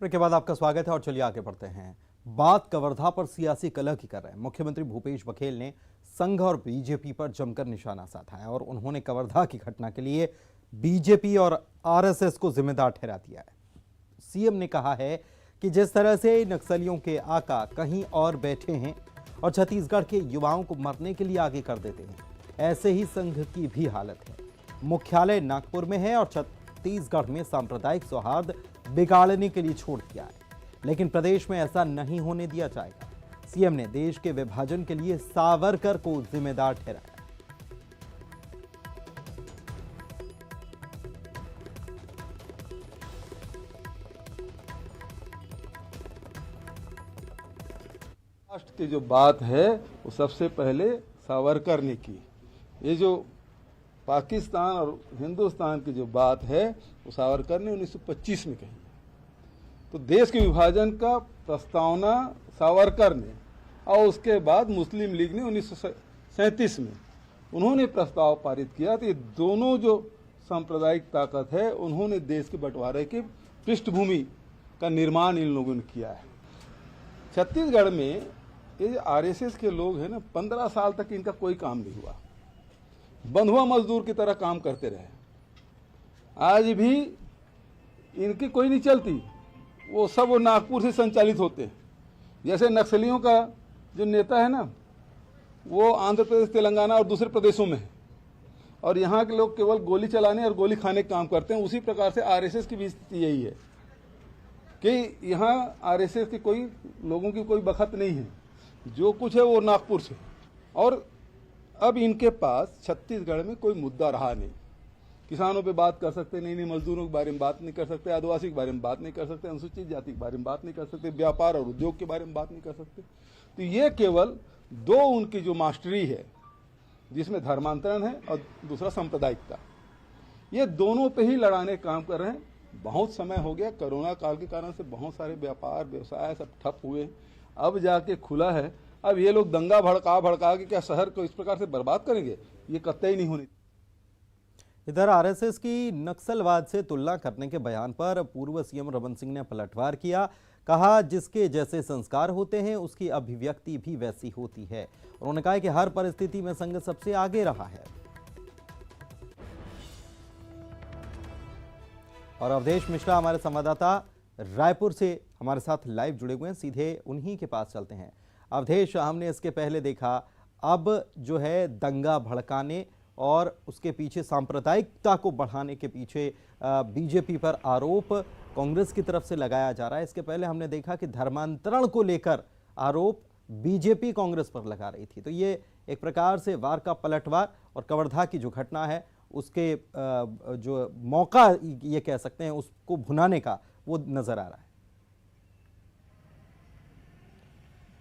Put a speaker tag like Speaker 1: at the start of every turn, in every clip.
Speaker 1: Break के बाद आपका स्वागत है और चलिए आगे बढ़ते हैं। बात कवर्धा पर सियासी कलह की कर रहे हैं। मुख्यमंत्री भूपेश बघेल ने संघ और बीजेपी पर जमकर निशाना साधा है और उन्होंने कवर्धा की घटना के लिए बीजेपी और आरएसएस को जिम्मेदार ठहरा दिया है। सीएम ने कहा है कि जिस तरह से नक्सलियों के आका कहीं और बैठे हैं और छत्तीसगढ़ के युवाओं को मरने के लिए आगे कर देते हैं, ऐसे ही संघ की भी हालत है। मुख्यालय नागपुर में है और छत्तीसगढ़ में सांप्रदायिक सौहार्द बिगाड़ने के लिए छोड़ दिया है, लेकिन प्रदेश में ऐसा नहीं होने दिया जाएगा। सीएम ने देश के विभाजन के लिए सावरकर को जिम्मेदार ठहराया।
Speaker 2: राष्ट्र की जो बात है वो सबसे पहले सावरकर ने की। ये जो पाकिस्तान और हिंदुस्तान की जो बात है वो सावरकर ने 1925 में कही। तो देश के विभाजन का प्रस्तावना सावरकर ने और उसके बाद मुस्लिम लीग ने 1937 में उन्होंने प्रस्ताव पारित किया। तो ये दोनों जो सांप्रदायिक ताकत है उन्होंने देश के बंटवारे की पृष्ठभूमि का निर्माण इन लोगों ने किया है। छत्तीसगढ़ में ये जो आरएसएस के लोग हैं ना, 15 साल तक इनका कोई काम नहीं हुआ, बंधुआ मजदूर की तरह काम करते रहे। आज भी इनकी कोई नहीं चलती, वो सब वो नागपुर से संचालित होते हैं। जैसे नक्सलियों का जो नेता है ना, वो आंध्र प्रदेश, तेलंगाना और दूसरे प्रदेशों में है और यहाँ के लोग केवल गोली चलाने और गोली खाने का काम करते हैं। उसी प्रकार से आरएसएस की भी स्थिति यही है कि यहाँ आरएसएस के कोई लोगों की कोई बखत नहीं है, जो कुछ है वो नागपुर से। और अब इनके पास छत्तीसगढ़ में कोई मुद्दा रहा नहीं। किसानों पे बात कर सकते नहीं, मजदूरों के बारे में बात नहीं कर सकते, आदिवासी के बारे में बात नहीं कर सकते, अनुसूचित जाति के बारे में बात नहीं कर सकते, व्यापार और उद्योग के बारे में बात नहीं कर सकते। तो ये केवल दो उनकी जो मास्टरी है, जिसमें धर्मांतरण है और दूसरा सांप्रदायिकता, ये दोनों पे ही लड़ाने का काम कर रहे हैं। बहुत समय हो गया, कोरोना काल के कारण से बहुत सारे व्यापार व्यवसाय सब ठप हुए, अब जाके खुला है। अब ये लोग दंगा भड़का के क्या शहर को इस प्रकार से बर्बाद करेंगे, ये कतई नहीं होनी।
Speaker 1: इधर आरएसएस की नक्सलवाद से तुलना करने के बयान पर पूर्व सीएम रमन सिंह ने पलटवार किया। कहा, जिसके जैसे संस्कार होते हैं उसकी अभिव्यक्ति भी वैसी होती है। उन्होंने कहा कि हर परिस्थिति में संघ सबसे आगे रहा है। और अवधेश मिश्रा हमारे संवाददाता रायपुर से हमारे साथ लाइव जुड़े हुए हैं, सीधे उन्हीं के पास चलते हैं। अवधेश, हमने इसके पहले देखा, अब जो है दंगा भड़काने और उसके पीछे सांप्रदायिकता को बढ़ाने के पीछे बीजेपी पर आरोप कांग्रेस की तरफ से लगाया जा रहा है। इसके पहले हमने देखा कि धर्मांतरण को लेकर आरोप बीजेपी कांग्रेस पर लगा रही थी। तो ये एक प्रकार से वार का पलटवार और कवर्धा की जो घटना है उसके जो मौका ये कह सकते हैं उसको भुनाने का वो नजर आ रहा है।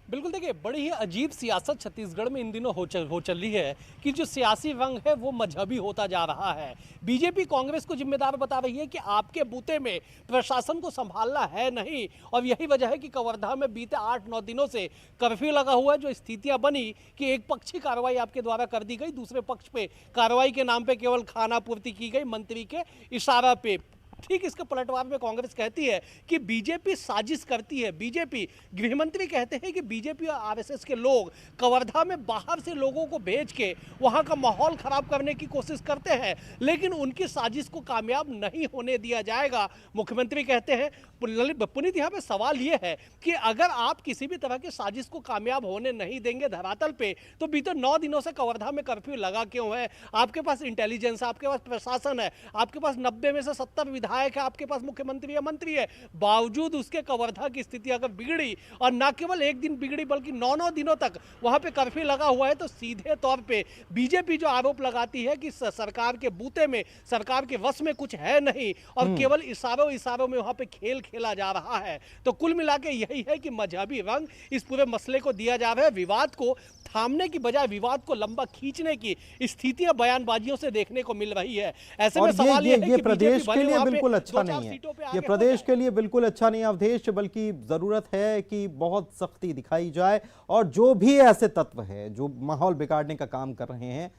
Speaker 3: बिल्कुल, देखिए बड़ी ही अजीब सियासत छत्तीसगढ़ में इन दिनों हो चल रही है कि जो सियासी रंग है वो मजहबी होता जा रहा है। बीजेपी कांग्रेस को जिम्मेदार बता रही है कि आपके बूते में प्रशासन को संभालना है नहीं, और यही वजह है कि कवर्धा में बीते 8-9 दिनों से कर्फ्यू लगा हुआ है। जो स्थितियां बनी कि एक पक्षी कार्रवाई आपके द्वारा कर दी गई, दूसरे पक्ष पे कार्रवाई के नाम पे केवल खाना पूर्ति की गई मंत्री के इशारा पे। ठीक इसके पलटवार में कांग्रेस कहती है कि बीजेपी साजिश करती है। बीजेपी गृह मंत्री कहते हैं कि बीजेपी और आरएसएस के लोग कवर्धा में बाहर से लोगों को भेज के वहां का माहौल खराब करने की कोशिश करते हैं, लेकिन उनकी साजिश को कामयाब नहीं होने दिया जाएगा। मुख्यमंत्री कहते हैं। पुनीत, यहाँ पे सवाल यह है कि अगर आप किसी भी तरह की साजिश को कामयाब होने नहीं देंगे धरातल पे, तो बीते 9 दिनों से कवर्धा में कर्फ्यू लगा क्यों है? आपके पास इंटेलिजेंस है, आपके पास प्रशासन है, आपके पास 90 में से 70 विधायक है, आपके पास मुख्यमंत्री या मंत्री है, बावजूद उसके कवर्धा की स्थिति अगर बिगड़ी, और न केवल एक दिन बिगड़ी बल्कि 9-9 दिनों तक वहां पे कर्फ्यू लगा हुआ है, तो सीधे तौर पे बीजेपी जो आरोप लगाती है कि सरकार के बूते में, सरकार के वश में कुछ है नहीं और केवल इशारों में वहां पे खेल खेला जा रहा है। तो कुल मिला के यही है कि मजहबी रंग इस पूरे मसले को दिया जा रहा है। विवाद को थामने की बजाय विवाद को लंबा खींचने की स्थितियां बयानबाजियों से देखने को मिल रही है। ऐसे में सवाल ये है कि
Speaker 1: प्रदेश के लिए बिल्कुल अच्छा नहीं है, ये प्रदेश के लिए बिल्कुल अच्छा नहीं है अवधेश, बल्कि जरूरत है कि बहुत सख्ती दिखाई जाए और जो भी ऐसे तत्व है जो माहौल बिगाड़ने का काम कर रहे हैं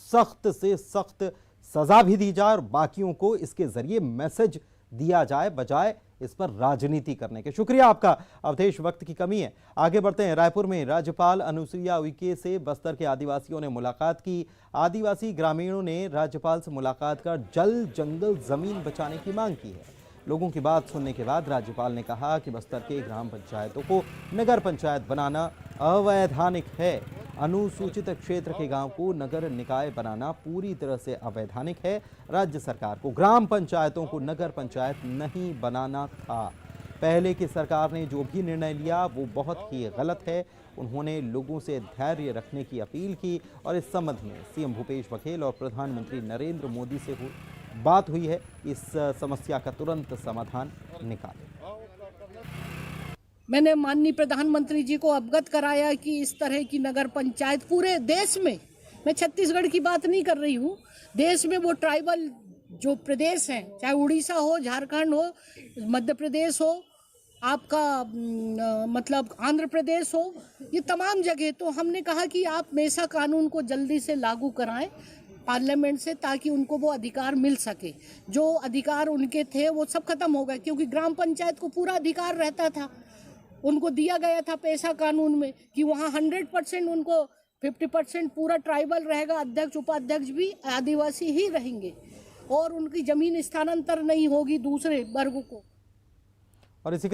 Speaker 1: सख्त से सख्त सजा भी दी जाए और बाकियों को इसके जरिए मैसेज दिया जाए, बजाय इस पर राजनीति करने के। शुक्रिया आपका अवधेश, वक्त की कमी है। आगे बढ़ते हैं। रायपुर में राज्यपाल अनुसुईया उइके से बस्तर के आदिवासियों ने मुलाकात की। आदिवासी ग्रामीणों ने राज्यपाल से मुलाकात कर जल, जंगल, जमीन बचाने की मांग की है। लोगों की बात सुनने के बाद राज्यपाल ने कहा कि बस्तर के ग्राम पंचायतों को नगर पंचायत बनाना अवैधानिक है। अनुसूचित क्षेत्र के गांव को नगर निकाय बनाना पूरी तरह से अवैधानिक है। राज्य सरकार को ग्राम पंचायतों को नगर पंचायत नहीं बनाना था। पहले की सरकार ने जो भी निर्णय लिया वो बहुत ही गलत है। उन्होंने लोगों से धैर्य रखने की अपील की और इस संबंध में सीएम भूपेश बघेल और प्रधानमंत्री नरेंद्र मोदी से बात हुई है। इस समस्या का तुरंत समाधान निकालें।
Speaker 4: मैंने माननीय प्रधानमंत्री जी को अवगत कराया कि इस तरह की नगर पंचायत पूरे देश में, मैं छत्तीसगढ़ की बात नहीं कर रही हूँ, देश में वो ट्राइबल जो प्रदेश हैं, चाहे उड़ीसा हो, झारखंड हो, मध्य प्रदेश हो, आपका मतलब आंध्र प्रदेश हो, ये तमाम जगह, तो हमने कहा कि आप मेसा कानून को जल्दी से लागू कराएं पार्लियामेंट से, ताकि उनको वो अधिकार मिल सके। जो अधिकार उनके थे वो सब खत्म हो गए, क्योंकि ग्राम पंचायत को पूरा अधिकार रहता था, उनको दिया गया था पेशा कानून में कि वहाँ 100% उनको 50% पूरा ट्राइबल रहेगा, अध्यक्ष उपाध्यक्ष भी आदिवासी ही रहेंगे और उनकी जमीन स्थानांतर नहीं होगी दूसरे वर्ग को।
Speaker 1: और इसी